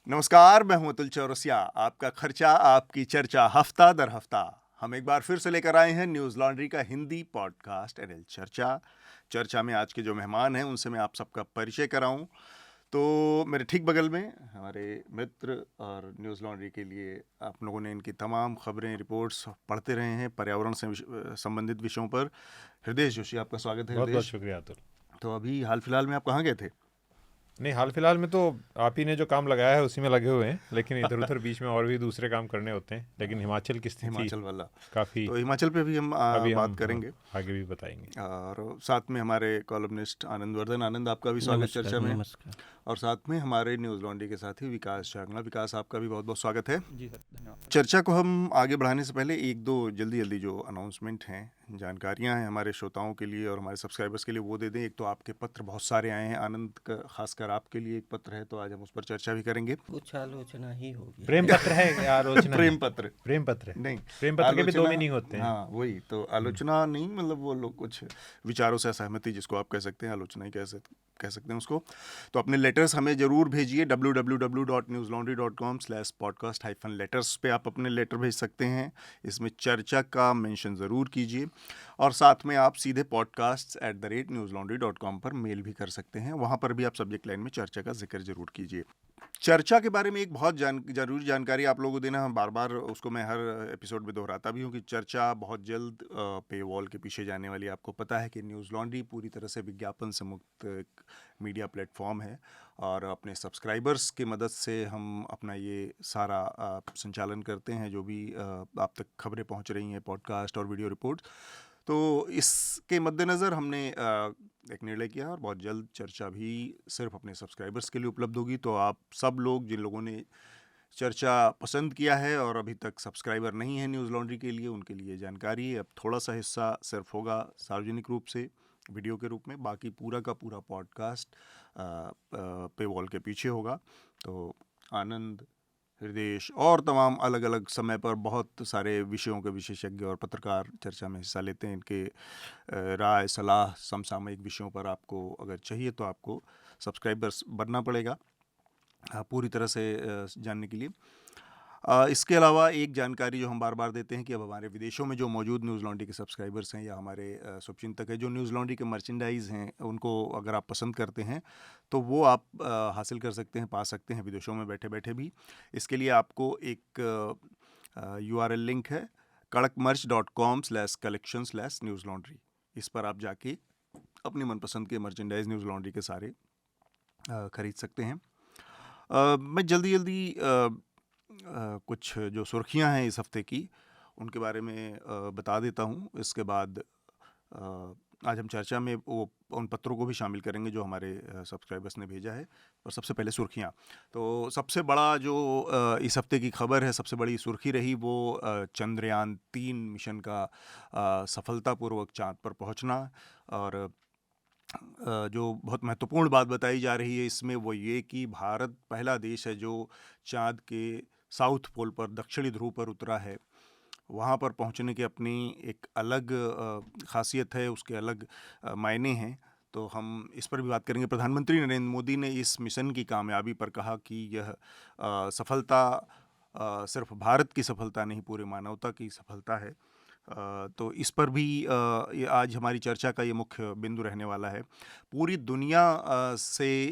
नमस्कार, मैं हूं अतुल चौरसिया। आपका खर्चा आपकी चर्चा हफ्ता दर हफ्ता हम एक बार फिर से लेकर आए हैं न्यूज़ लॉन्ड्री का हिंदी पॉडकास्ट एनएल चर्चा। चर्चा में आज के जो मेहमान हैं उनसे मैं आप सबका परिचय कराऊं तो मेरे ठीक बगल में हमारे मित्र और न्यूज़ लॉन्ड्री के लिए आप लोगों ने इनकी तमाम खबरें रिपोर्ट्स पढ़ते रहे हैं पर्यावरण से संबंधित विषयों पर। हृदय जोशी, आपका स्वागत है। बहुत बहुत हृदय, शुक्रिया अतुल। तो अभी हाल फिलहाल में आप कहाँ गए थे? नहीं, हाल फिलहाल में तो आप ही ने जो काम लगाया है उसी में लगे हुए हैं, लेकिन इधर उधर बीच में और भी दूसरे काम करने होते हैं। लेकिन हिमाचल की स्थिति हिमाचल वाला, काफ़ी, तो हिमाचल पे भी हम अभी बात हम करेंगे आगे भी बताएंगे। और साथ में हमारे कॉलमनिस्ट आनंद वर्धन। आनंद, आपका भी स्वागत नमस्कार चर्चा में। नमस्कार। और साथ में हमारे न्यूज़ लॉन्ड्री के साथी विकास चांगला। विकास, आपका भी बहुत बहुत स्वागत है। जी सर, धन्यवाद। चर्चा को हम आगे बढ़ाने से पहले एक दो जल्दी जल्दी जो अनाउंसमेंट हैं, जानकारियां हैं हमारे श्रोताओं के लिए और हमारे सब्सक्राइबर्स के लिए, वो दे दें। एक तो आपके पत्र बहुत सारे आए हैं आनंद का, खासकर आपके लिए एक पत्र है, तो आज हम उस पर चर्चा भी करेंगे। कुछ आलोचना ही होगी। प्रेम पत्र है या आलोचना है? प्रेम पत्र प्रेम पत्र है। नहीं, प्रेम पत्र के भी दो आलोचना। मीनिंग होते हैं। हाँ वही तो, आलोचना नहीं, मतलब वो लोग कुछ विचारों से असहमति जिसको आप कह सकते हैं, आलोचना ही कह सकते हैं उसको। तो अपने लेटर्स हमें ज़रूर भेजिए। www.newslaundry.com/podcast-letters पे आप अपने लेटर भेज सकते हैं। इसमें चर्चा का मेंशन ज़रूर कीजिए और साथ में आप सीधे podcasts@newslaundry.com पर मेल भी कर सकते हैं। वहाँ पर भी आप सब्जेक्ट लाइन में चर्चा का जिक्र ज़रूर कीजिए। चर्चा के बारे में एक बहुत ज़रूरी जानकारी आप लोगों को देना, हम बार बार उसको मैं हर एपिसोड में दोहराता भी हूँ कि चर्चा बहुत जल्द पे वॉल के पीछे जाने वाली है। आपको पता है कि न्यूज़ लॉन्ड्री पूरी तरह से विज्ञापन से मुक्त एक मीडिया प्लेटफॉर्म है और अपने सब्सक्राइबर्स की मदद से हम अपना ये सारा संचालन करते हैं। जो भी आप तक खबरें पहुँच रही हैं, पॉडकास्ट और वीडियो रिपोर्ट, तो इसके मद्देनज़र हमने एक निर्णय किया और बहुत जल्द चर्चा भी सिर्फ अपने सब्सक्राइबर्स के लिए उपलब्ध होगी। तो आप सब लोग जिन लोगों ने चर्चा पसंद किया है और अभी तक सब्सक्राइबर नहीं है न्यूज़ लॉन्ड्री के लिए, उनके लिए जानकारी है। अब थोड़ा सा हिस्सा सिर्फ होगा सार्वजनिक रूप से वीडियो के रूप में, बाकी पूरा का पूरा पॉडकास्ट पे वॉल के पीछे होगा। तो आनंद, हृदय और तमाम अलग अलग समय पर बहुत सारे विषयों के विशेषज्ञ और पत्रकार चर्चा में हिस्सा लेते हैं। इनके राय, सलाह समसामयिक विषयों पर आपको अगर चाहिए तो आपको सब्सक्राइबर्स बनना पड़ेगा पूरी तरह से जानने के लिए। इसके अलावा एक जानकारी जो हम बार बार देते हैं कि अब हमारे विदेशों में जो मौजूद न्यूज़ लॉन्ड्री के सब्सक्राइबर्स हैं या हमारे शुभचिंतक हैं, जो न्यूज़ लॉन्ड्री के मर्चेंडाइज़ हैं, उनको अगर आप पसंद करते हैं तो वो आप हासिल कर सकते हैं, पा सकते हैं विदेशों में बैठे बैठे भी। इसके लिए आपको एक URL लिंक है kadakmerch.com/collection/newslaundry। इस पर आप जाके अपनी मनपसंद के मर्चेंडाइज़ न्यूज़ लॉन्ड्री के सारे खरीद सकते हैं। मैं जल्दी कुछ जो सुर्खियां हैं इस हफ्ते की, उनके बारे में बता देता हूं। इसके बाद आज हम चर्चा में वो उन पत्रों को भी शामिल करेंगे जो हमारे सब्सक्राइबर्स ने भेजा है। और सबसे पहले सुर्खियां, तो सबसे बड़ा जो इस हफ्ते की खबर है, सबसे बड़ी सुर्खी रही वो चंद्रयान-3 मिशन का सफलतापूर्वक चांद पर पहुंचना। और जो बहुत महत्वपूर्ण बात बताई जा रही है इसमें वो ये कि भारत पहला देश है जो चाँद के साउथ पोल पर, दक्षिणी ध्रुव पर उतरा है। वहाँ पर पहुँचने की अपनी एक अलग खासियत है, उसके अलग मायने हैं। तो हम इस पर भी बात करेंगे। प्रधानमंत्री नरेंद्र मोदी ने इस मिशन की कामयाबी पर कहा कि यह सफलता सिर्फ भारत की सफलता नहीं, पूरे मानवता की सफलता है। तो इस पर भी ये आज हमारी चर्चा का ये मुख्य बिंदु रहने वाला है। पूरी दुनिया से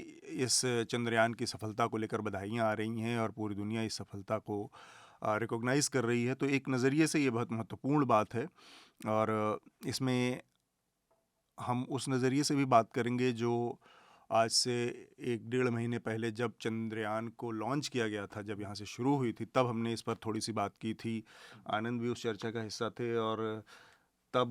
इस चंद्रयान की सफलता को लेकर बधाइयाँ आ रही हैं और पूरी दुनिया इस सफलता को रिकॉग्नाइज़ कर रही है। तो एक नज़रिए से ये बहुत महत्वपूर्ण बात है और इसमें हम उस नज़रिए से भी बात करेंगे जो आज से 1 डेढ़ महीने पहले जब चंद्रयान को लॉन्च किया गया था, जब यहाँ से शुरू हुई थी, तब हमने इस पर थोड़ी सी बात की थी। आनंद भी उस चर्चा का हिस्सा थे और तब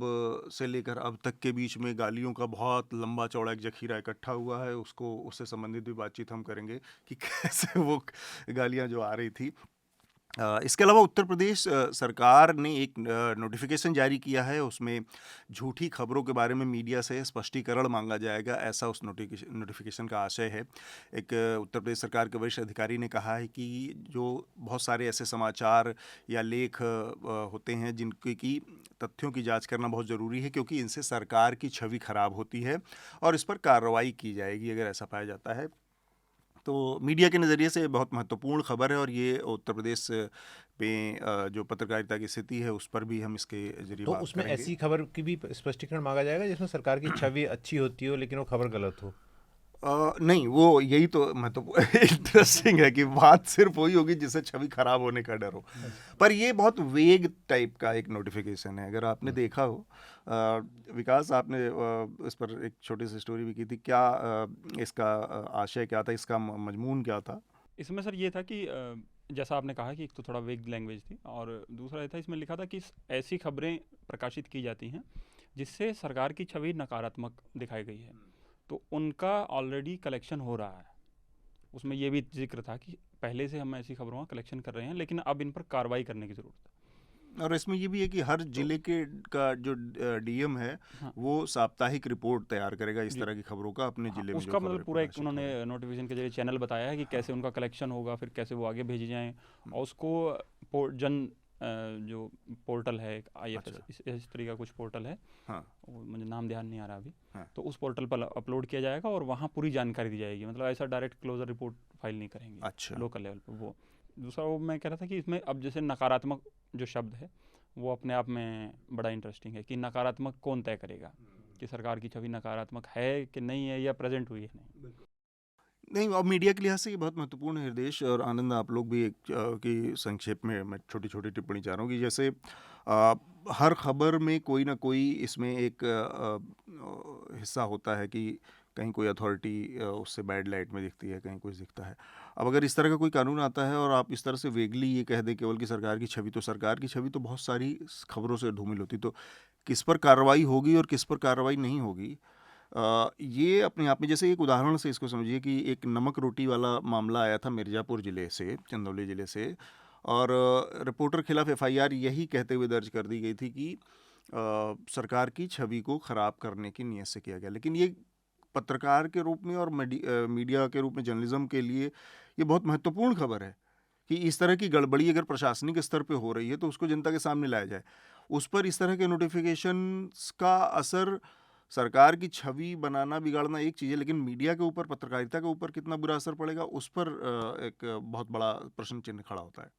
से लेकर अब तक के बीच में गालियों का बहुत लंबा चौड़ा एक जखीरा इकट्ठा हुआ है। उससे संबंधित भी बातचीत हम करेंगे कि कैसे वो गालियाँ जो आ रही थी। इसके अलावा उत्तर प्रदेश सरकार ने एक नोटिफिकेशन जारी किया है। उसमें झूठी खबरों के बारे में मीडिया से स्पष्टीकरण मांगा जाएगा, ऐसा उस नोटिफिकेशन का आशय है। एक उत्तर प्रदेश सरकार के वरिष्ठ अधिकारी ने कहा है कि जो बहुत सारे ऐसे समाचार या लेख होते हैं जिनकी की तथ्यों की जांच करना बहुत ज़रूरी है, क्योंकि इनसे सरकार की छवि खराब होती है और इस पर कार्रवाई की जाएगी अगर ऐसा पाया जाता है तो मीडिया के नज़रिए से बहुत महत्वपूर्ण खबर है और ये उत्तर प्रदेश में जो पत्रकारिता की स्थिति है उस पर भी हम इसके जरिए तो बात उसमें करेंगे। ऐसी खबर की भी स्पष्टीकरण मांगा जाएगा जिसमें सरकार की छवि अच्छी होती हो लेकिन वो खबर गलत हो। नहीं, वो यही तो महत्वपूर्ण इंटरेस्टिंग है कि बात सिर्फ वही होगी जिससे छवि खराब होने का डर हो। पर ये बहुत वेग टाइप का एक नोटिफिकेशन है। अगर आपने देखा हो विकास, आपने इस पर एक छोटी सी स्टोरी भी की थी, क्या इसका आशय क्या था, इसका मजमून क्या था? इसमें सर ये था कि जैसा आपने कहा कि एक तो थोड़ा वेग लैंग्वेज थी और दूसरा ये था, इसमें लिखा था कि ऐसी खबरें प्रकाशित की जाती हैं जिससे सरकार की छवि नकारात्मक दिखाई गई है, तो उनका ऑलरेडी कलेक्शन हो रहा है। उसमें ये भी जिक्र था कि पहले से हम ऐसी खबरों का कलेक्शन कर रहे हैं लेकिन अब इन पर कार्रवाई करने की ज़रूरत है। और इसमें ये भी है कि हर जिले के का जो डीएम है हाँ। वो साप्ताहिक रिपोर्ट तैयार करेगा इस जी। तरह की खबरों का अपने हाँ, जिले में जो उसका खबरें मतलब पूरा एक प्रकाशित हो रही उन्होंने नोटिफिकेशन के जरिए चैनल बताया है कि कैसे उनका कलेक्शन होगा, फिर कैसे वो आगे भेजी जाएं और उसको जन जो पोर्टल है IFS इस तरह का कुछ पोर्टल है, हाँ। मुझे नाम ध्यान नहीं आ रहा अभी, हाँ। तो उस पोर्टल पर अपलोड किया जाएगा और वहाँ पूरी जानकारी दी जाएगी। मतलब ऐसा डायरेक्ट क्लोजर रिपोर्ट फाइल नहीं करेंगे। अच्छा। लोकल लेवल पर वो। दूसरा वो मैं कह रहा था कि इसमें अब जैसे नकारात्मक जो शब्द है वो अपने आप में बड़ा इंटरेस्टिंग है कि नकारात्मक कौन तय करेगा कि सरकार की छवि नकारात्मक है कि नहीं है या प्रेजेंट हुई है नहीं। नहीं, और मीडिया के लिहाज से ये बहुत महत्वपूर्ण है हृदय और आनंद, आप लोग भी एक की संक्षेप में मैं छोटी छोटी टिप्पणी चाह रहा हूँ कि जैसे हर खबर में कोई ना कोई इसमें एक हिस्सा होता है कि कहीं कोई अथॉरिटी उससे बैड लाइट में दिखती है, कहीं कुछ दिखता है। अब अगर इस तरह का कोई कानून आता है और आप इस तरह से वेगली ये कह दें केवल कि सरकार की छवि, तो सरकार की छवि तो बहुत सारी खबरों से धूमिल होती, तो किस पर कार्रवाई होगी और किस पर कार्रवाई नहीं होगी, ये अपने आप में, जैसे एक उदाहरण से इसको समझिए कि एक नमक रोटी वाला मामला आया था मिर्ज़ापुर ज़िले से, चंदौली ज़िले से, और रिपोर्टर खिलाफ FIR यही कहते हुए दर्ज कर दी गई थी कि सरकार की छवि को ख़राब करने की नीयत से किया गया। लेकिन ये पत्रकार के रूप में और मीडिया के रूप में जर्नलिज्म के लिए ये बहुत महत्वपूर्ण खबर है कि इस तरह की गड़बड़ी अगर प्रशासनिक स्तर पे हो रही है तो उसको जनता के सामने लाया जाए। उस पर इस तरह के नोटिफिकेशंस का असर, सरकार की छवि बनाना बिगाड़ना एक चीज़ है, लेकिन मीडिया के ऊपर, पत्रकारिता के ऊपर कितना बुरा असर पड़ेगा उस पर एक बहुत बड़ा प्रश्न चिन्ह खड़ा होता है।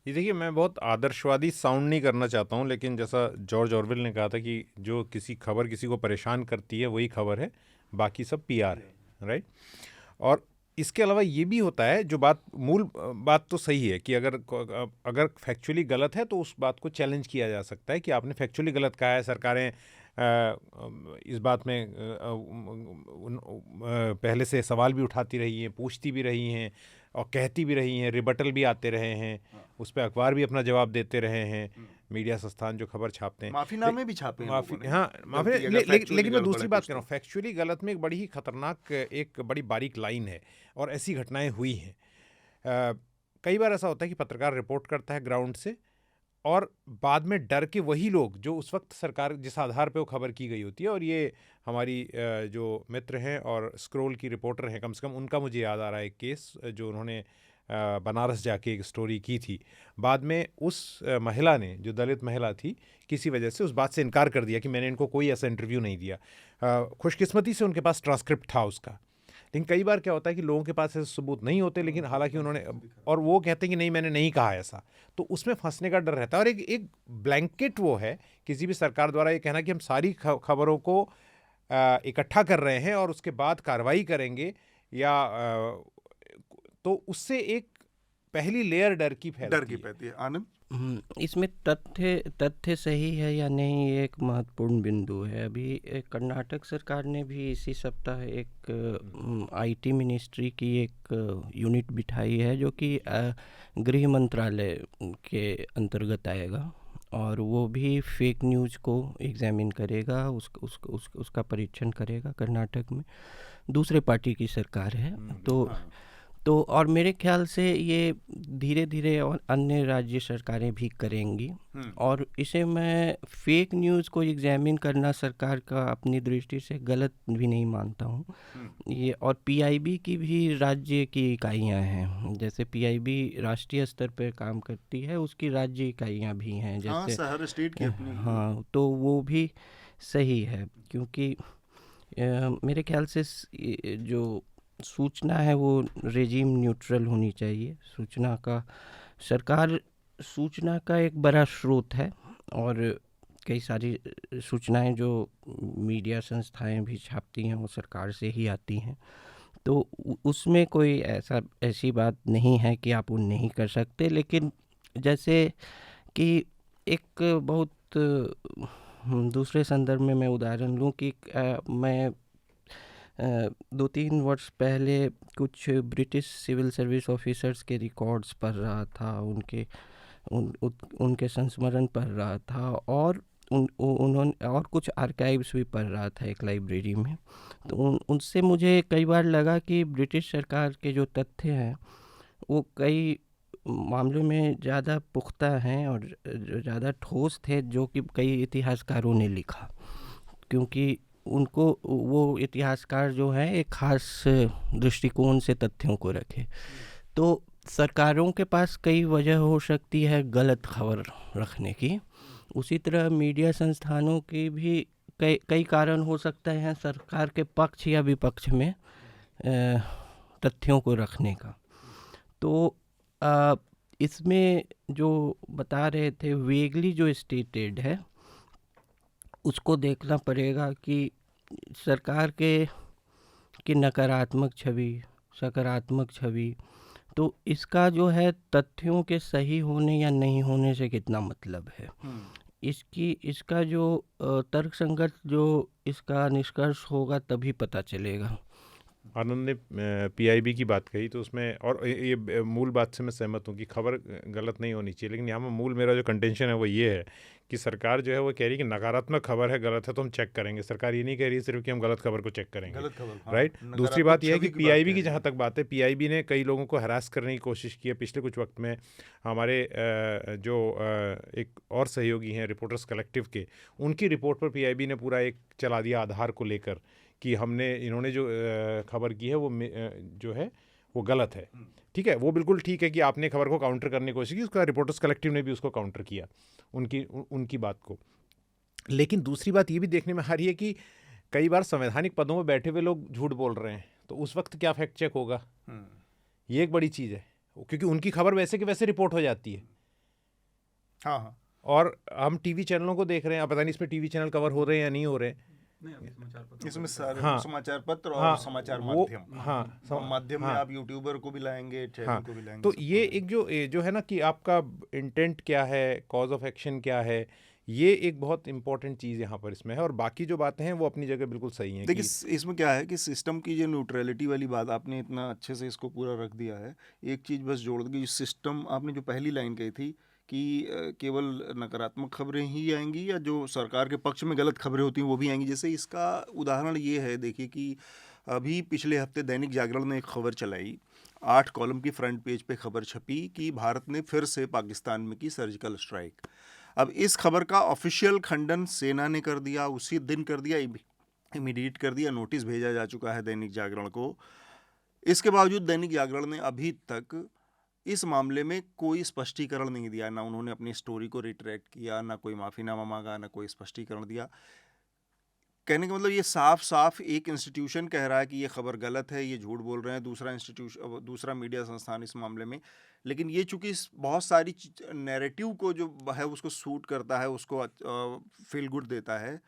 ये देखिए, मैं बहुत आदर्शवादी साउंड नहीं करना चाहता हूँ, लेकिन जैसा जॉर्ज ऑरवेल ने कहा था कि जो खबर किसी को परेशान करती है वही खबर है, बाकी सब PR है, राइट। और इसके अलावा ये भी होता है, जो मूल बात तो सही है कि अगर फैक्चुअली गलत है तो उस बात को चैलेंज किया जा सकता है कि आपने फैक्चुअली गलत कहा है। सरकारें इस बात में पहले से सवाल भी उठाती रही हैं, पूछती भी रही हैं और कहती भी रही हैं, रिबटल भी आते रहे हैं, उस पर अखबार भी अपना जवाब देते रहे हैं, मीडिया संस्थान जो खबर छापते हैं, माफीनामे भी छापे हैं लोगों ने। हाँ, माफी। लेकिन मैं दूसरी बात कर रहा हूँ, फैक्चुअली गलत में एक बड़ी ही खतरनाक, एक बड़ी बारीक लाइन है और ऐसी घटनाएं हुई हैं। कई बार ऐसा होता है कि पत्रकार रिपोर्ट करता है ग्राउंड से और बाद में डर के वही लोग जो उस वक्त सरकार जिस आधार पे वो खबर की गई होती है, और ये हमारी जो मित्र हैं और स्क्रोल की रिपोर्टर हैं, कम से कम उनका मुझे याद आ रहा है एक केस जो उन्होंने बनारस जाके एक स्टोरी की थी। बाद में उस महिला ने, जो दलित महिला थी, किसी वजह से उस बात से इनकार कर दिया कि मैंने इनको कोई ऐसा इंटरव्यू नहीं दिया। खुशकिस्मती से उनके पास ट्रांसक्रिप्ट था उसका। लेकिन कई बार क्या होता है कि लोगों के पास ऐसे सबूत नहीं होते, लेकिन हालांकि उन्होंने, और वो कहते हैं कि नहीं मैंने नहीं कहा ऐसा, तो उसमें फंसने का डर रहता है। और एक ब्लैंकेट वो है किसी भी सरकार द्वारा ये कहना कि हम सारी खबरों को इकट्ठा कर रहे हैं और उसके बाद कार्रवाई करेंगे, या तो उससे एक पहली लेयर डर की फैलती है। आनंद, इसमें तथ्य सही है या नहीं, ये एक महत्वपूर्ण बिंदु है। अभी कर्नाटक सरकार ने भी इसी सप्ताह एक IT मिनिस्ट्री की एक यूनिट बिठाई है जो कि गृह मंत्रालय के अंतर्गत आएगा, और वो भी फेक न्यूज़ को एग्जामिन करेगा, उसका परीक्षण करेगा। कर्नाटक में दूसरे पार्टी की सरकार है, तो और मेरे ख्याल से ये धीरे धीरे और अन्य राज्य सरकारें भी करेंगी। और इसे मैं फेक न्यूज़ को एग्जामिन करना सरकार का अपनी दृष्टि से गलत भी नहीं मानता हूँ। ये, और PIB की भी राज्य की इकाइयाँ हैं, जैसे PIB राष्ट्रीय स्तर पर काम करती है, उसकी राज्य इकाइयाँ भी हैं, जैसे हर स्टेट की अपनी। हाँ, तो वो भी सही है, क्योंकि मेरे ख्याल से जो सूचना है वो रेजिम न्यूट्रल होनी चाहिए। सूचना का एक बड़ा स्रोत है, और कई सारी सूचनाएं जो मीडिया संस्थाएं भी छापती हैं वो सरकार से ही आती हैं। तो उसमें कोई ऐसी बात नहीं है कि आप वो नहीं कर सकते। लेकिन जैसे कि एक बहुत दूसरे संदर्भ में मैं उदाहरण लूँ कि मैं 2-3 वर्ष पहले कुछ ब्रिटिश सिविल सर्विस ऑफिसर्स के रिकॉर्ड्स पढ़ रहा था, उनके संस्मरण पढ़ रहा था, और उन्होंने और कुछ आर्काइव्स भी पढ़ रहा था एक लाइब्रेरी में। तो उनसे मुझे कई बार लगा कि ब्रिटिश सरकार के जो तथ्य हैं वो कई मामलों में ज़्यादा पुख्ता हैं और ज़्यादा ठोस थे जो कि कई इतिहासकारों ने लिखा, क्योंकि उनको वो इतिहासकार जो हैं एक ख़ास दृष्टिकोण से तथ्यों को रखे। तो सरकारों के पास कई वजह हो सकती है गलत खबर रखने की, उसी तरह मीडिया संस्थानों की भी कई कारण हो सकते हैं सरकार के पक्ष या विपक्ष में तथ्यों को रखने का। तो इसमें जो बता रहे थे वेगली जो स्टेटेड है उसको देखना पड़ेगा कि सरकार की नकारात्मक छवि, सकारात्मक छवि, तो इसका जो है तथ्यों के सही होने या नहीं होने से कितना मतलब है। इसका जो तर्कसंगत जो इसका निष्कर्ष होगा तभी पता चलेगा। आनंद ने पीआईबी की बात कही तो उसमें, और ये मूल बात से मैं सहमत हूँ कि खबर गलत नहीं होनी चाहिए, लेकिन यहाँ में मूल मेरा जो कंटेंशन है वो ये है कि सरकार जो है वो कह रही है कि नकारात्मक खबर है, गलत है तो हम चेक करेंगे। सरकार ये नहीं कह रही सिर्फ कि हम गलत खबर को चेक करेंगे, राइट। दूसरी बात यह है कि पीआईबी की जहाँ तक बात है, पीआईबी ने कई लोगों को हरास करने की कोशिश की है पिछले कुछ वक्त में। हमारे जो एक और सहयोगी हैं रिपोर्टर्स कलेक्टिव के, उनकी रिपोर्ट पर पीआईबी ने पूरा एक चला दिया आधार को लेकर कि इन्होंने जो खबर की है वो जो है वो गलत है। ठीक है, वो बिल्कुल ठीक है कि आपने खबर को काउंटर करने की कोशिश की, उसका रिपोर्टर्स कलेक्टिव ने भी उसको काउंटर किया उनकी बात को। लेकिन दूसरी बात ये भी देखने में आ रही है कि कई बार संवैधानिक पदों में बैठे हुए लोग झूठ बोल रहे हैं, तो उस वक्त क्या फैक्ट चेक होगा, ये एक बड़ी चीज़ है, क्योंकि उनकी खबर वैसे कि वैसे रिपोर्ट हो जाती है। हाँ। और हम टीवी चैनलों को देख रहे हैं, अब पता नहीं इसमें टीवी चैनल कवर हो रहे हैं या नहीं हो रहे हैं, इसमें सारे हाँ, समाचार पत्र और हाँ, समाचार वो, माध्यम, हाँ, माध्यम में हाँ, आप यूट्यूबर को भी लाएंगे, चैनल हाँ, को भी लाएंगे। तो ये एक जो है ना कि आपका इंटेंट क्या है, कॉज ऑफ एक्शन क्या है, ये एक बहुत इंपॉर्टेंट चीज़ यहाँ पर इसमें है। और बाकी जो बातें हैं वो अपनी जगह बिल्कुल सही हैं। देखिए इसमें क्या है कि सिस्टम की जो न्यूट्रलिटी वाली बात आपने इतना अच्छे से इसको पूरा रख दिया है। एक चीज़ बस जोड़ दी, सिस्टम आपने जो पहली लाइन कही थी कि केवल नकारात्मक खबरें ही आएंगी या जो सरकार के पक्ष में गलत खबरें होती हैं वो भी आएंगी। जैसे इसका उदाहरण ये है, देखिए कि अभी पिछले हफ्ते दैनिक जागरण ने एक खबर चलाई, 8 कॉलम की फ्रंट पेज पे खबर छपी कि भारत ने फिर से पाकिस्तान में की सर्जिकल स्ट्राइक। अब इस खबर का ऑफिशियल खंडन सेना ने कर दिया, उसी दिन कर दिया, इमीडिएट कर दिया, नोटिस भेजा जा चुका है दैनिक जागरण को। इसके बावजूद दैनिक जागरण ने अभी तक इस मामले में कोई स्पष्टीकरण नहीं दिया, ना उन्होंने अपनी स्टोरी को रिट्रैक्ट किया, ना कोई माफीनामा मांगा, ना कोई स्पष्टीकरण दिया। कहने का मतलब ये साफ साफ एक इंस्टीट्यूशन कह रहा है कि ये खबर गलत है, ये झूठ बोल रहे हैं, दूसरा मीडिया संस्थान इस मामले में। लेकिन ये चूंकि बहुत सारी नैरेटिव को जो है उसको सूट करता है, उसको फील गुड देता है,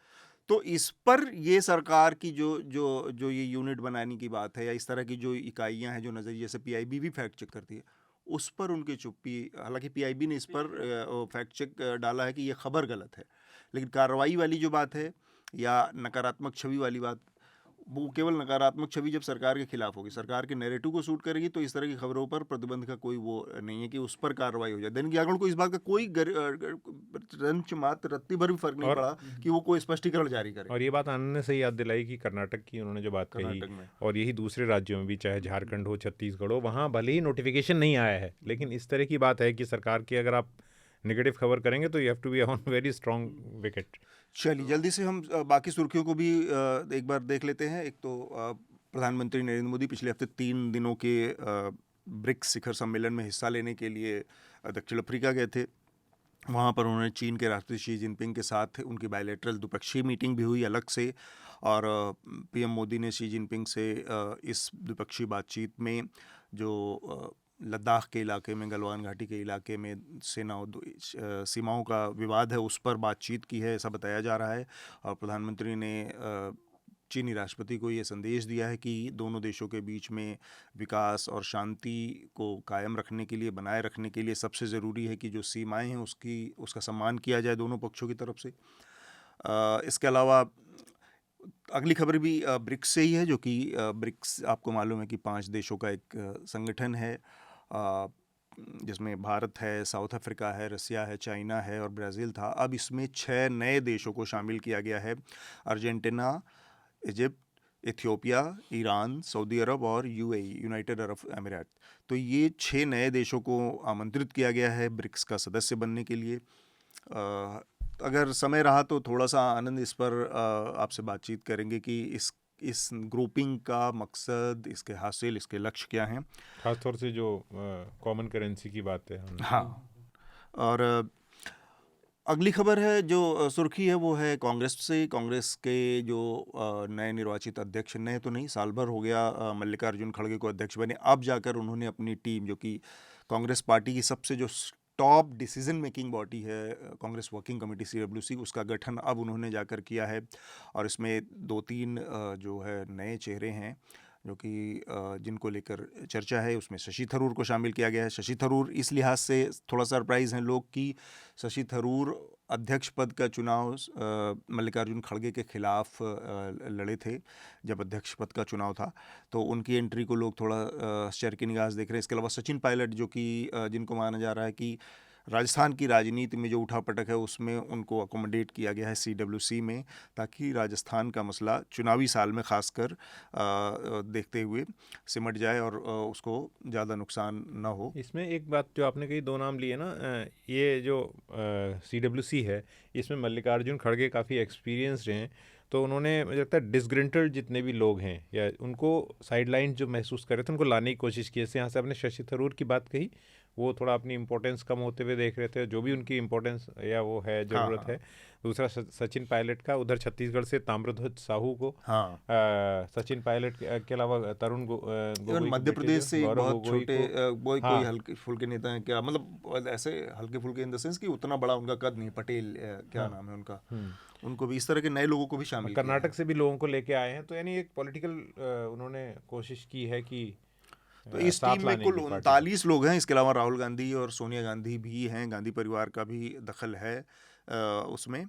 तो इस पर ये सरकार की जो ये यूनिट बनाने की बात है या इस तरह की जो इकाइयां हैं, जो नज़रिए से पीआईबी भी फैक्ट चेक करती है, उस पर उनकी चुप्पी। हालांकि पीआईबी ने इस पर फैक्ट चेक डाला है कि ये खबर गलत है, लेकिन कार्रवाई वाली जो बात है या नकारात्मक छवि वाली बात, वो केवल नकारात्मक छवि जब सरकार के खिलाफ होगी, सरकार के नैरेटिव को सूट करेगी, तो इस तरह की खबरों पर प्रतिबंध का कोई वो नहीं है कि उस पर कार्रवाई हो जाए। दैनिक जागरण को इस बात का कोई रंच मात्र रत्ती भर भी फर्क नहीं पड़ा कि वो कोई स्पष्टीकरण जारी करे। और ये बात आनंद ने सही याद दिलाई कि कर्नाटक की उन्होंने जो बात कही, और यही दूसरे राज्यों में भी, चाहे झारखंड हो, छत्तीसगढ़ हो, वहाँ भले ही नोटिफिकेशन नहीं आया है, लेकिन इस तरह की बात है कि सरकार की अगर आप नेगेटिव खबर करेंगे तो you have to be on very strong wicket. चलिए जल्दी से हम बाकी सुर्खियों को भी एक बार देख लेते हैं। एक तो प्रधानमंत्री नरेंद्र मोदी पिछले हफ्ते 3 दिनों के ब्रिक्स शिखर सम्मेलन में हिस्सा लेने के लिए दक्षिण अफ्रीका गए थे। वहाँ पर उन्होंने चीन के राष्ट्रपति शी जिनपिंग के साथ उनकी बायलैटरल द्विपक्षीय मीटिंग भी हुई अलग से, और पीएम मोदी ने शी जिनपिंग से इस द्विपक्षीय बातचीत में जो लद्दाख के इलाके में, गलवान घाटी के इलाके में सीमाओं का विवाद है उस पर बातचीत की है, ऐसा बताया जा रहा है। और प्रधानमंत्री ने चीनी राष्ट्रपति को ये संदेश दिया है कि दोनों देशों के बीच में विकास और शांति को कायम रखने के लिए, बनाए रखने के लिए सबसे ज़रूरी है कि जो सीमाएं हैं उसका सम्मान किया जाए दोनों पक्षों की तरफ से। इसके अलावा अगली खबर भी ब्रिक्स से ही है, जो कि ब्रिक्स आपको मालूम है कि 5 देशों का एक संगठन है, जिसमें भारत है, साउथ अफ्रीका है, रसिया है, चाइना है और ब्राज़ील था। अब इसमें 6 नए देशों को शामिल किया गया है, Argentina, Egypt, Ethiopia, Iran, Saudi Arab और यूएई, यूनाइटेड अरब अमीरात। तो ये 6 नए देशों को आमंत्रित किया गया है ब्रिक्स का सदस्य बनने के लिए। अगर समय रहा तो थोड़ा सा आनंद इस पर आपसे बातचीत करेंगे कि इस ग्रुपिंग का मकसद, इसके हासिल, इसके लक्ष्य क्या हैं, खासतौर से जो कॉमन करेंसी की बात है। हाँ। और अगली खबर है जो सुर्खी है वो है कांग्रेस से। कांग्रेस के जो नए निर्वाचित अध्यक्ष, नए तो नहीं, साल भर हो गया मल्लिकार्जुन खड़गे को अध्यक्ष बने, अब जाकर उन्होंने अपनी टीम, जो कि कांग्रेस पार्टी की सबसे जो टॉप डिसीजन मेकिंग बॉडी है, कांग्रेस वर्किंग कमेटी CWC, उसका गठन अब उन्होंने जाकर किया है। और इसमें 2-3 जो है नए चेहरे हैं जो कि जिनको लेकर चर्चा है। उसमें शशि थरूर को शामिल किया गया है। शशि थरूर इस लिहाज से थोड़ा सरप्राइज़ हैं लोग कि शशि थरूर अध्यक्ष पद का चुनाव मल्लिकार्जुन खड़गे के खिलाफ लड़े थे जब अध्यक्ष पद का चुनाव था, तो उनकी एंट्री को लोग थोड़ा आश्चर्य की निगाह से देख रहे हैं। इसके अलावा सचिन पायलट, जो कि जिनको माना जा रहा है कि राजस्थान की राजनीति में जो उठापटक है उसमें उनको अकोमोडेट किया गया है CWC में, ताकि राजस्थान का मसला चुनावी साल में खासकर देखते हुए सिमट जाए और उसको ज़्यादा नुकसान ना हो। इसमें एक बात जो आपने कही, 2 नाम लिए ना, ये जो CWC है, इसमें मल्लिकार्जुन खड़गे काफ़ी एक्सपीरियंस्ड हैं, तो उन्होंने, मुझे लगता है डिसग्रंटल्ड जितने भी लोग हैं या उनको साइडलाइन जो महसूस कर रहे थे उनको लाने की कोशिश की। जैसे यहाँ से आपने शशि थरूर की बात कही, वो थोड़ा अपनी इम्पोर्टेंस कम होते हुए देख रहे थे, जो भी उनकी इम्पोर्टेंस या वो है ज़रूरत है। दूसरा सचिन पायलट का, उधर छत्तीसगढ़ से ताम्रध्वज साहू को, सचिन पायलट के अलावा तरुण गोगोई, मध्य प्रदेश से बहुत छोटे कोई हल्के फुल्के नेता हैं क्या, मतलब ऐसे हल्के फुल्के इन द सेंस कि उतना बड़ा उनका कद नहीं, पटेल क्या नाम है उनका, उनको भी इस तरह के नए लोगों को भी शामिल, कर्नाटक से भी लोगों को लेके आए हैं। तो यानी एक पॉलिटिकल उन्होंने कोशिश की है कि तो इस टीम में कुल 39 लोग हैं। इसके अलावा राहुल गांधी और सोनिया गांधी भी हैं, गांधी परिवार का भी दखल है उसमें।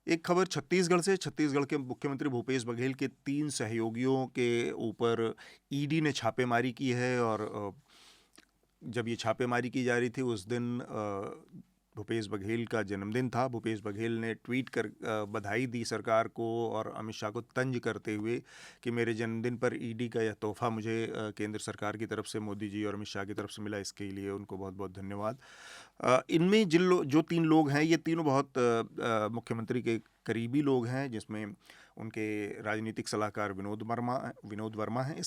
एक खबर छत्तीसगढ़ से। छत्तीसगढ़ के मुख्यमंत्री भूपेश बघेल के 3 सहयोगियों के ऊपर ईडी ने छापेमारी की है, और जब ये छापेमारी की जा रही थी उस दिन भूपेश बघेल का जन्मदिन था। भूपेश बघेल ने ट्वीट कर बधाई दी सरकार को और अमित शाह को तंज करते हुए कि मेरे जन्मदिन पर ईडी का यह तोहफा मुझे केंद्र सरकार की तरफ से, मोदी जी और अमित शाह की तरफ से मिला, इसके लिए उनको बहुत बहुत धन्यवाद। इनमें जो 3 लोग हैं, ये तीनों बहुत मुख्यमंत्री के करीबी लोग हैं, जिसमें उनके राजनीतिक सलाहकार विनोद वर्मा हैं।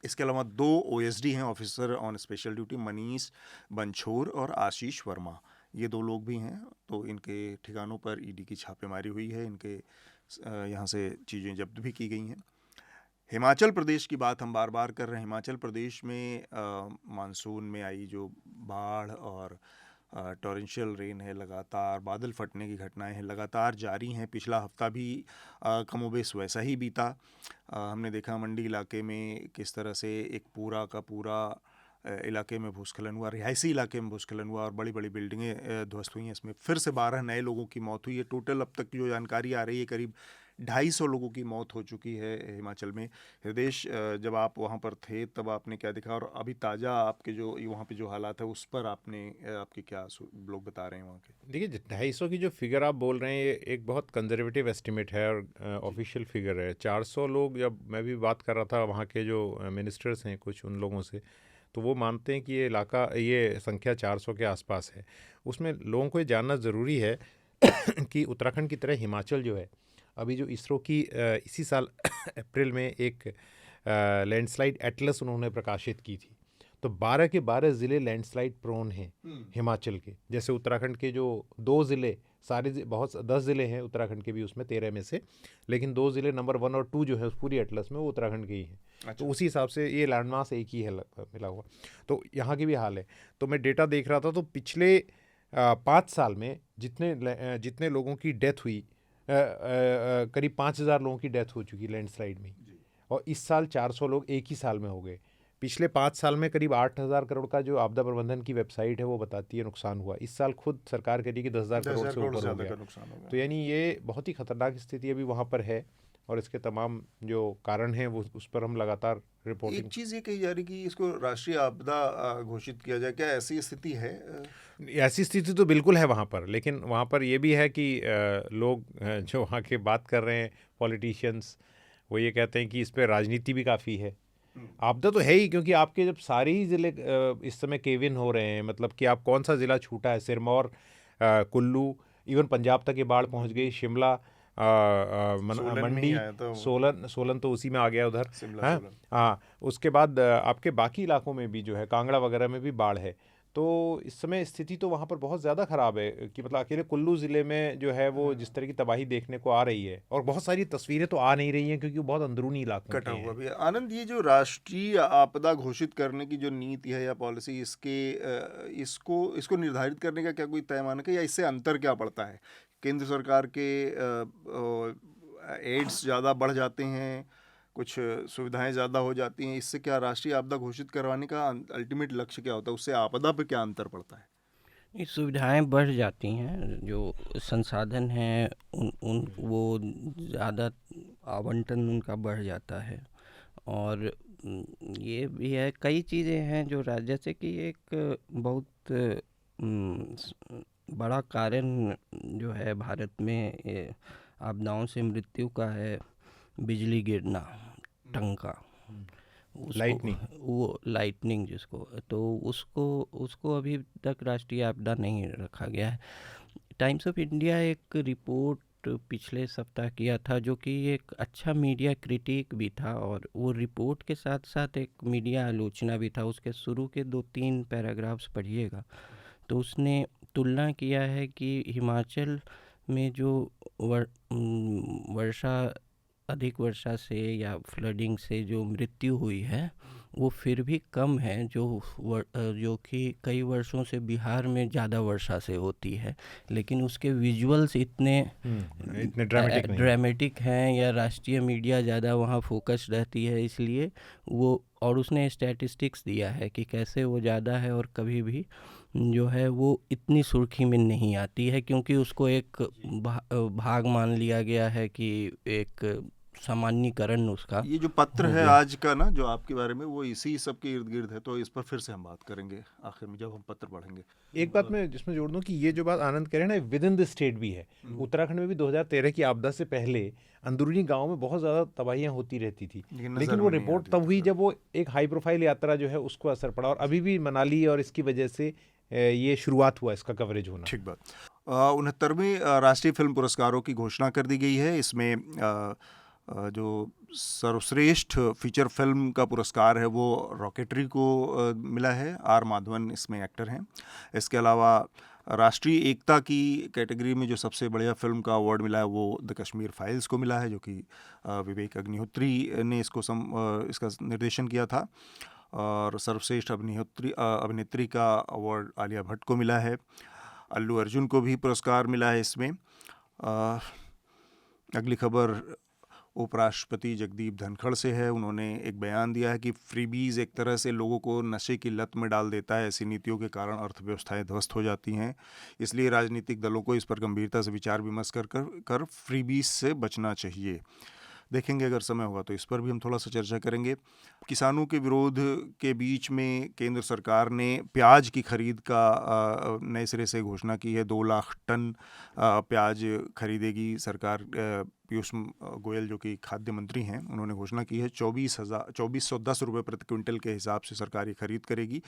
इसके अलावा 2 OSD हैं, officer on special duty, Manish Banchhor और आशीष वर्मा, ये 2 लोग भी हैं। तो इनके ठिकानों पर ईडी की छापेमारी हुई है, इनके यहाँ से चीज़ें जब्त भी की गई हैं। हिमाचल प्रदेश की बात हम बार बार कर रहे हैं। हिमाचल प्रदेश में मानसून में आई जो बाढ़ और टॉरेंशियल रेन है, लगातार बादल फटने की घटनाएं हैं, लगातार जारी हैं। पिछला हफ्ता भी कमोबेश वैसा ही बीता। हमने देखा मंडी इलाके में किस तरह से एक पूरा का पूरा इलाके में भूस्खलन हुआ, रिहायशी इलाके में भूस्खलन हुआ और बड़ी बड़ी बिल्डिंगें ध्वस्त हुई हैं। इसमें फिर से 12 नए लोगों की मौत हुई है। टोटल अब तक जो जानकारी आ रही है करीब 250 लोगों की मौत हो चुकी है हिमाचल में। हृदय, जब आप वहाँ पर थे तब आपने क्या देखा, और अभी ताज़ा आपके जो वहाँ पे जो हालात है उस पर आपके क्या लोग बता रहे हैं वहाँ के? देखिए, 250 की जो फिगर आप बोल रहे हैं ये एक बहुत कंजर्वेटिव एस्टिमेट है और ऑफिशियल फिगर है। 400 लोग, जब मैं भी बात कर रहा था वहाँ के जो मिनिस्टर्स हैं कुछ, उन लोगों से, तो वो मानते हैं कि ये इलाका, ये संख्या 400 के आसपास है। उसमें लोगों को ये जानना ज़रूरी है कि उत्तराखंड की तरह हिमाचल जो है, अभी जो इसरो की इसी साल अप्रैल में एक लैंडस्लाइड एटलस उन्होंने प्रकाशित की थी, तो 12 के 12 ज़िले लैंडस्लाइड प्रोन हैं हिमाचल के। जैसे उत्तराखंड के जो 2 ज़िले, सारे बहुत 10 ज़िले हैं उत्तराखंड के भी उसमें 13 में से, लेकिन 2 ज़िले नंबर 1 और 2 जो है उस पूरी एटलस में वो उत्तराखंड के ही हैं। अच्छा। तो उसी हिसाब से ये लैंडमास एक ही है मिला हुआ। तो यहाँ की भी हाल है। तो मैं डेटा देख रहा था, तो पिछले 5 साल में जितने लोगों की डेथ हुई, करीब 5,000 लोगों की डेथ हो चुकी लैंडस्लाइड में, और इस साल 400 लोग एक ही साल में हो गए। पिछले 5 साल में करीब 8,000 करोड़ का जो आपदा प्रबंधन की वेबसाइट है वो बताती है नुकसान हुआ। इस साल खुद सरकार कह रही है कि 10,000 करोड़ से ऊपर हो गया। तो यानी ये बहुत ही खतरनाक स्थिति अभी वहाँ पर है, और इसके तमाम जो कारण हैं वो उस पर हम लगातार रिपोर्टिंग। एक चीज़ ये कही जा रही कि इसको राष्ट्रीय आपदा घोषित किया जाए, क्या ऐसी स्थिति है? ऐसी स्थिति तो बिल्कुल है वहाँ पर, लेकिन वहाँ पर ये भी है कि लोग जो वहाँ के बात कर रहे हैं पॉलिटिशियंस, वो ये कहते हैं कि इस पर राजनीति भी काफ़ी है। आपदा तो है ही, क्योंकि आपके जब सारे ही ज़िले इस समय केव इन हो रहे हैं, मतलब कि आप कौन सा ज़िला छूटा है, सिरमौर, कुल्लू, इवन पंजाब तक ये बाढ़ पहुँच गई, शिमला, मंडी, सोलन तो उसी में आ गया उधर, हाँ। उसके बाद आपके बाकी इलाकों में भी जो है, कांगड़ा वगैरह में भी बाढ़ है। तो इस समय स्थिति तो वहाँ पर बहुत ज़्यादा ख़राब है, कि मतलब अकेले कुल्लू ज़िले में जो है वो जिस तरह की तबाही देखने को आ रही है, और बहुत सारी तस्वीरें तो आ नहीं रही हैं क्योंकि वो बहुत अंदरूनी इलाकों कटा के हैं। हुआ भी है। आनंद, ये जो राष्ट्रीय आपदा घोषित करने की जो नीति है या पॉलिसी, इसको निर्धारित करने का क्या कोई तय मानक है, या इससे अंतर क्या पड़ता है? केंद्र सरकार के एड्स ज़्यादा बढ़ जाते हैं, कुछ सुविधाएं ज़्यादा हो जाती हैं, इससे क्या राष्ट्रीय आपदा घोषित करवाने का अल्टीमेट लक्ष्य क्या होता है? उससे आपदा पे क्या अंतर पड़ता है? ये सुविधाएं बढ़ जाती हैं, जो संसाधन हैं उन वो ज़्यादा आवंटन उनका बढ़ जाता है। और ये भी है, कई चीज़ें हैं जो जैसे कि एक बहुत बड़ा कारण जो है भारत में आपदाओं से मृत्यु का है बिजली गिरना, टंका, लाइटनिंग जिसको, तो उसको अभी तक राष्ट्रीय आपदा नहीं रखा गया है। टाइम्स ऑफ इंडिया एक रिपोर्ट पिछले सप्ताह किया था, जो कि एक अच्छा मीडिया क्रिटिक भी था, और वो रिपोर्ट के साथ साथ एक मीडिया आलोचना भी था। उसके शुरू के 2-3 पैराग्राफ्स पढ़िएगा, तो उसने तुलना किया है कि हिमाचल में जो अधिक वर्षा से या फ्लडिंग से जो मृत्यु हुई है, वो फिर भी कम है जो कि कई वर्षों से बिहार में ज़्यादा वर्षा से होती है। लेकिन उसके विजुअल्स इतने ड्रामेटिक हैं, या राष्ट्रीय मीडिया ज़्यादा वहाँ फोकस रहती है, इसलिए वो, और उसने स्टैटिस्टिक्स दिया है कि कैसे वो ज़्यादा है, और कभी भी जो है वो इतनी सुर्खी में नहीं आती है, क्योंकि उसको एक भाग मान लिया गया है कि एक सामान्यीकरण उसका। ये जो पत्र है आज का ना, जो आपके बारे में, वो इसी सब के इर्द गिर्द है, तो इस पर फिर से हम बात करेंगे आखिर में जब हम पत्र पढ़ेंगे। एक बात मैं जिसमें जोड़ दूं कि ये जो बात आनंद कह रहे हैं ना, विद इन द स्टेट भी है। उत्तराखंड में भी 2013 की आपदा से पहले अंदरूनी गांवों में बहुत ज़्यादा तबाहियां होती रहती थी, लेकिन वो रिपोर्ट तब हुई जब वो एक हाई प्रोफाइल यात्रा जो है उसको असर पड़ा, और अभी भी मनाली और इसकी वजह से ये शुरुआत हुआ इसका कवरेज होना। ठीक बात। 69वें राष्ट्रीय फिल्म पुरस्कारों की घोषणा कर दी गई है। इसमें जो सर्वश्रेष्ठ फीचर फिल्म का पुरस्कार है वो रॉकेटरी को मिला है। आर माधवन इसमें एक्टर हैं। इसके अलावा राष्ट्रीय एकता की कैटेगरी में जो सबसे बढ़िया फिल्म का अवार्ड मिला है वो द कश्मीर फाइल्स को मिला है, जो कि विवेक अग्निहोत्री ने इसका निर्देशन किया था। और सर्वश्रेष्ठ अभिनेत्री का अवार्ड आलिया भट्ट को मिला है। अल्लू अर्जुन को भी पुरस्कार मिला है इसमें। अगली खबर उपराष्ट्रपति जगदीप धनखड़ से है। उन्होंने एक बयान दिया है कि फ्रीबीज एक तरह से लोगों को नशे की लत में डाल देता है। ऐसी नीतियों के कारण अर्थव्यवस्थाएं ध्वस्त हो जाती हैं, इसलिए राजनीतिक दलों को इस पर गंभीरता से विचार विमर्श कर फ्रीबीज से बचना चाहिए। देखेंगे अगर समय होगा तो इस पर भी हम थोड़ा सा चर्चा करेंगे। किसानों के विरोध के बीच में केंद्र सरकार ने प्याज की खरीद का नए सिरे से घोषणा की है। 2 लाख टन प्याज खरीदेगी सरकार। पीयूष गोयल जो कि खाद्य मंत्री हैं, उन्होंने घोषणा की है 2410 रुपये प्रति क्विंटल के हिसाब से सरकार ये खरीद करेगी।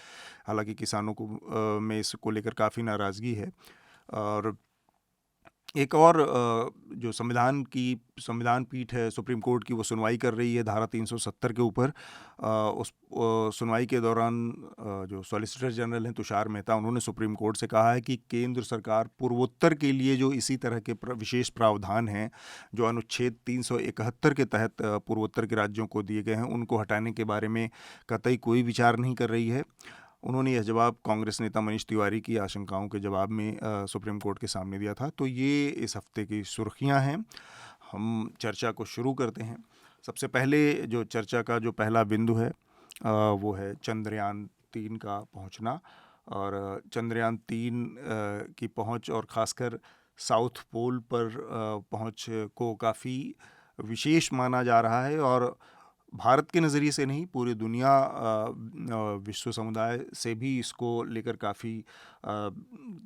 हालांकि किसानों को में इसको लेकर काफ़ी नाराज़गी है। और एक और जो संविधान पीठ है सुप्रीम कोर्ट की, वो सुनवाई कर रही है धारा 370 के ऊपर। उस सुनवाई के दौरान जो सॉलिसिटर जनरल हैं तुषार मेहता, उन्होंने सुप्रीम कोर्ट से कहा है कि केंद्र सरकार पूर्वोत्तर के लिए जो इसी तरह के विशेष प्रावधान हैं जो अनुच्छेद 371 के तहत पूर्वोत्तर के राज्यों को दिए गए हैं, उनको हटाने के बारे में कतई कोई विचार नहीं कर रही है। उन्होंने यह जवाब कांग्रेस नेता मनीष तिवारी की आशंकाओं के जवाब में सुप्रीम कोर्ट के सामने दिया था। तो ये इस हफ्ते की सुर्खियां हैं। हम चर्चा को शुरू करते हैं। सबसे पहले जो चर्चा का जो पहला बिंदु है वो है चंद्रयान 3 का पहुंचना। और चंद्रयान 3 की पहुंच और ख़ासकर साउथ पोल पर पहुंच को काफ़ी विशेष माना जा रहा है। और भारत के नज़रिए से नहीं, पूरी दुनिया विश्व समुदाय से भी इसको लेकर काफ़ी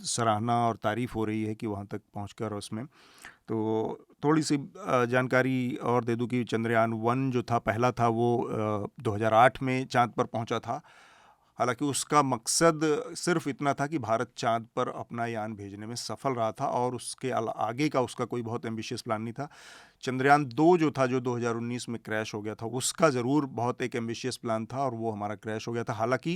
सराहना और तारीफ़ हो रही है कि वहाँ तक पहुँचकर उसमें। तो थोड़ी सी जानकारी और दे दूँ कि चंद्रयान 1 जो था, पहला था, वो 2008 में चाँद पर पहुँचा था। हालांकि उसका मकसद सिर्फ इतना था कि भारत चाँद पर अपना यान भेजने में सफल रहा था और उसके आगे का उसका कोई बहुत एम्बिशियस प्लान नहीं था। चंद्रयान 2 जो था, जो 2019 में क्रैश हो गया था, उसका ज़रूर बहुत एक एम्बिशियस प्लान था और वो हमारा क्रैश हो गया था। हालांकि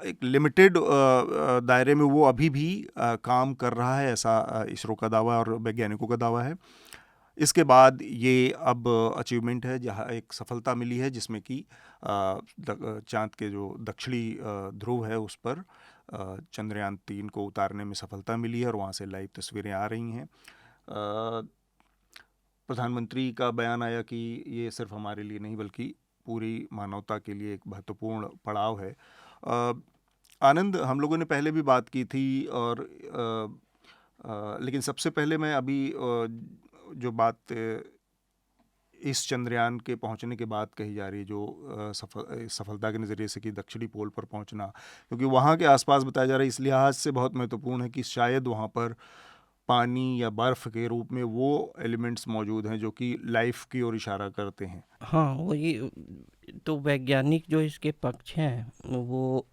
एक लिमिटेड दायरे में वो अभी भी काम कर रहा है, ऐसा इसरो का दावा और वैज्ञानिकों का दावा है। इसके बाद ये अब अचीवमेंट है जहाँ एक सफलता मिली है, जिसमें कि चाँद के जो दक्षिणी ध्रुव है उस पर चंद्रयान 3 को उतारने में सफलता मिली है और वहाँ से लाइव तस्वीरें आ रही हैं। प्रधानमंत्री का बयान आया कि ये सिर्फ हमारे लिए नहीं बल्कि पूरी मानवता के लिए एक महत्वपूर्ण पड़ाव है। आनंद, हम लोगों ने पहले भी बात की थी और लेकिन सबसे पहले मैं अभी जो बात इस चंद्रयान के पहुंचने के बाद कही जा रही है, जो सफलता के नज़रिए से कि दक्षिणी पोल पर पहुंचना, क्योंकि वहाँ के आसपास बताया जा रहा है, इस लिहाज से बहुत महत्वपूर्ण है कि शायद वहाँ पर पानी या बर्फ़ के रूप में वो एलिमेंट्स मौजूद हैं जो कि लाइफ की ओर इशारा करते हैं। हाँ, वही तो वैज्ञानिक जो इसके पक्ष हैं वो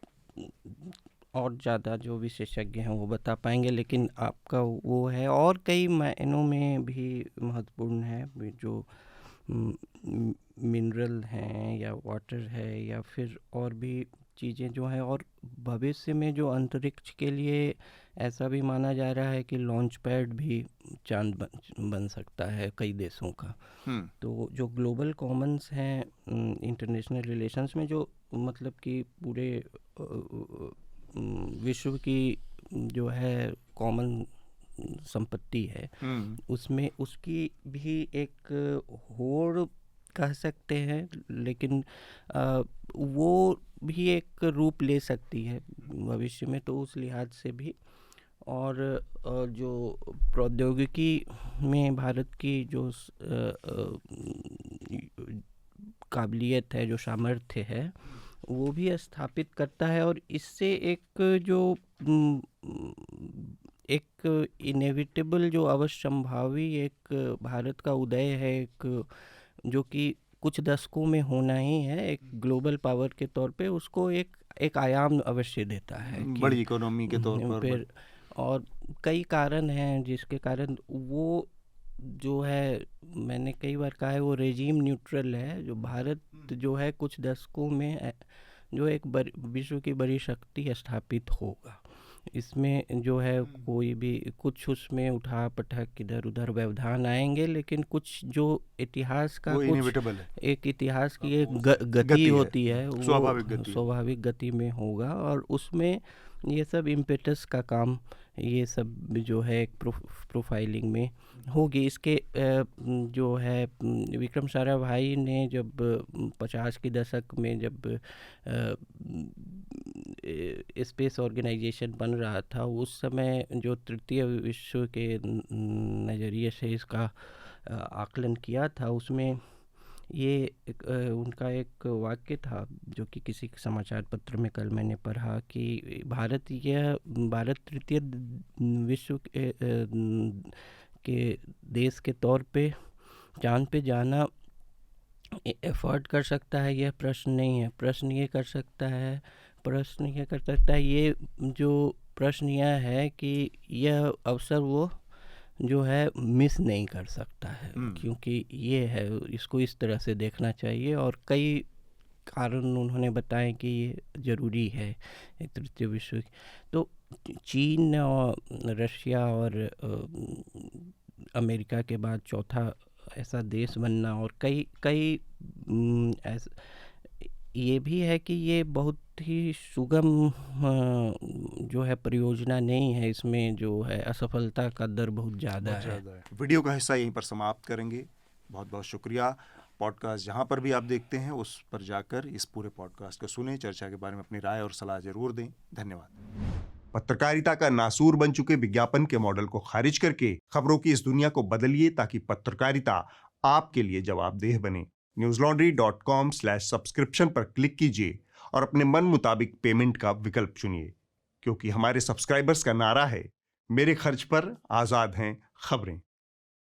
और ज़्यादा जो विशेषज्ञ हैं वो बता पाएंगे, लेकिन आपका वो है और कई मायनों में भी महत्वपूर्ण है। जो मिनरल हैं या वाटर है या फिर और भी चीज़ें जो हैं, और भविष्य में जो अंतरिक्ष के लिए ऐसा भी माना जा रहा है कि लॉन्च पैड भी चांद बन सकता है कई देशों का। तो जो ग्लोबल कॉमन्स हैं इंटरनेशनल रिलेशंस में, जो मतलब कि पूरे विश्व की जो है कॉमन संपत्ति है, उसमें उसकी भी एक होड़ कह सकते हैं, लेकिन वो भी एक रूप ले सकती है भविष्य में, तो उस लिहाज से भी। और जो प्रौद्योगिकी में भारत की जो काबिलियत है, जो सामर्थ्य है, वो भी स्थापित करता है। और इससे एक जो एक इनेविटेबल जो अवश्यंभावी एक भारत का उदय है, एक जो कि कुछ दशकों में होना ही है, एक ग्लोबल पावर के तौर पे, उसको एक आयाम अवश्य देता है, बड़ी इकोनॉमी के तौर पर फिर। और कई कारण हैं जिसके कारण वो जो है, मैंने कई बार कहा है, वो रेजीम न्यूट्रल है। जो भारत जो है कुछ दशकों में जो एक विश्व की बड़ी शक्ति स्थापित होगा, इसमें जो है कोई भी कुछ उसमें उठा पटक इधर उधर व्यवधान आएंगे, लेकिन कुछ जो इतिहास का कुछ एक इतिहास की एक गति होती है, वो स्वाभाविक गति में होगा और उसमें ये सब इम्पेटस का काम, ये सब जो है एक प्रोफाइलिंग में होगी। इसके जो है विक्रम साराभाई ने जब 50 के दशक में जब स्पेस ऑर्गेनाइजेशन बन रहा था, उस समय जो तृतीय विश्व के नज़रिए से इसका आकलन किया था, उसमें ये उनका एक वाक्य था जो कि किसी समाचार पत्र में कल मैंने पढ़ा कि भारत तृतीय विश्व के देश के तौर पे चांद पे जाना एफर्ट कर सकता है, यह प्रश्न नहीं है। प्रश्न ये कर सकता है, ये जो प्रश्न यह है कि यह अवसर वो जो है मिस नहीं कर सकता है, क्योंकि ये है, इसको इस तरह से देखना चाहिए। और कई कारण उन्होंने बताए कि ये ज़रूरी है एक तृतीय विश्व की। तो चीन और रशिया और अमेरिका के बाद चौथा ऐसा देश बनना, और कई ये भी है कि ये बहुत ही सुगम जो है परियोजना नहीं है, इसमें जो है असफलता का दर बहुत ज़्यादा है। वीडियो का हिस्सा यहीं पर समाप्त करेंगे। बहुत बहुत शुक्रिया। पॉडकास्ट जहाँ पर भी आप देखते हैं उस पर जाकर इस पूरे पॉडकास्ट को सुनें, चर्चा के बारे में अपनी राय और सलाह जरूर दें। धन्यवाद। पत्रकारिता का नासूर बन चुके विज्ञापन के मॉडल को खारिज करके खबरों की इस दुनिया को बदलिए, ताकि पत्रकारिता आपके लिए जवाबदेह बने। newslaundry.com/subscription पर क्लिक कीजिए और अपने मन मुताबिक पेमेंट का विकल्प चुनिए, क्योंकि हमारे सब्सक्राइबर्स का नारा है, मेरे खर्च पर आजाद हैं खबरें।